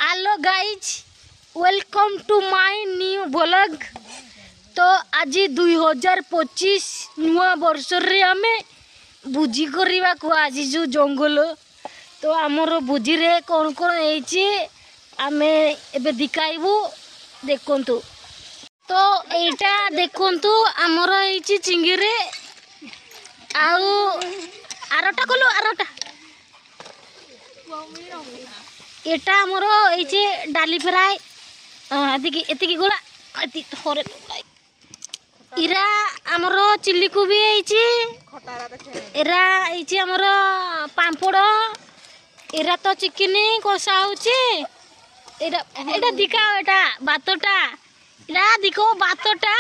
Hello guys, welcome to my new blog. तो आज 2025 नुआ वर्ष रे आमे भोजी करवा को आसीजु जंगल। तो आमर भोजी रे कौन कौन होइछि आमे एबे दिखाइबु देखंतु। तो एटा देखंतु आमर होइछि चिंगिरे आउ आरटा कलो आरटा एटा आमर होइछि डाली फ्राई एतिकी गोला एति थोरे इरा आमर चिल्ली कोबी होइछि एरा होइछि आमर पांपड़ एरा तो चिकन कोसा होछि एरा एटा दिखाओ एटा बातटा एरा दिखो बातटा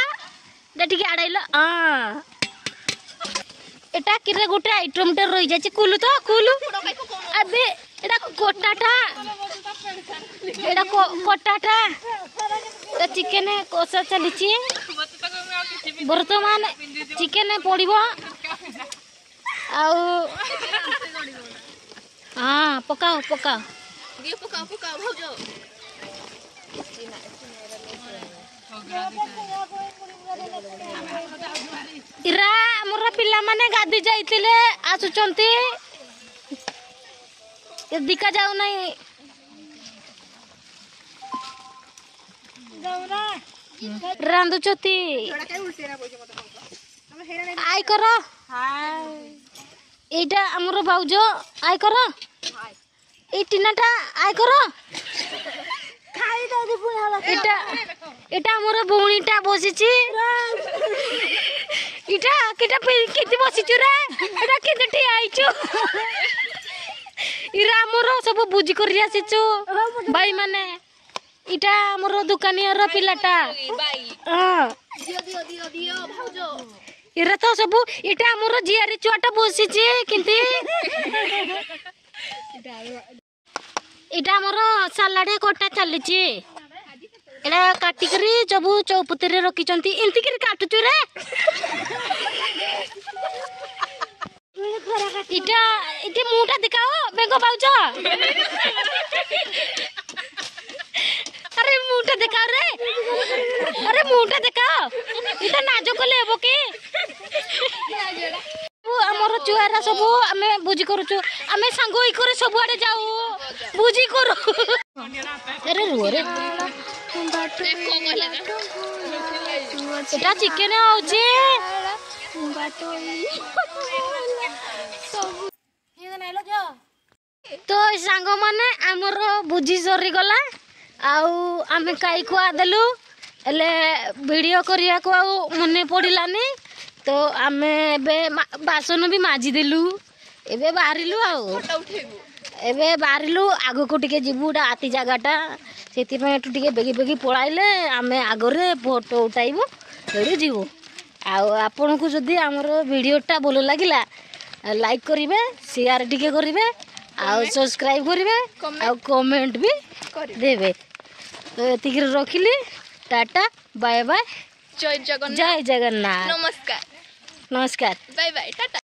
एटा ठीक आड़ाइलो एटा किरे गोटे आइटम टे रहि जाछि कुलु तो कुलु अबे एटा कोटाटा एटा कोटाटा तो चिकन कोसा चलीछि वर्तमान चिकन पड़िबो आउ हां पकाओ पकाओ दियो पकाओ पकाओ भौजो इरा मोर पिला माने गादी जाइतिले आसुचंती ए दिखा जाऊ नहीं रांदु चोती आई करो एटा हमरो बाउजो आई करो ए टिनाटा आई करो खाई दे पुला एटा एटा हमरो भौणीटा बसिछि इटा केटा केति बसिछु रे एटा केति आइछु इरा हमरो सब बुझी करि आसिछु भाई माने इटा हमरो दुकानियर पिलाटा हां दियो भौजो इरा तो सब इटा हमरो जियारी चुआटा बसिछि किंती इटा हमरो सालाडे कोटा चलिछि एला काटी करी जबु चौपती रे रखी चंती इंती करी काटुछु रे इटा इति मुटा दिखाओ बेगो बाउजो अरे मुटा दिखाओ रे अरे मुटा दिखाओ इटा नाजो को लेबो के हमर चुआरा सब हमें बुझी करूछु हमें संग होई करे सब आडे जाऊ बुझी करू अरे रो रे देखो कहले एटा चिकन आउची तो सांग माने हमर बुझी सरी गला आउ आमे काई खुआ देलु एले वीडियो करिया को मने पड़िलानी तो आमे बे बासन भी माजी देलु एबे बाहरिलु आउ एबे बाहरिलु आगो को टिके जिबुडा आती जगाटा सेति में एटु टिके बेगी बेगी पळाइले आमे आगरे फोटो उठाइबो एडु जीवो आउ आपन को जदी हमर वीडियोटा भलो लागिला लाइक करिवे शेयर टिके करिवे आउ सब्सक्राइब करिवे आउ कमेंट भी देबे तो एतिक रखिली टाटा बाय बाय जय जगन्नाथ नमस्कार नमस्कार बाय बाय टाटा।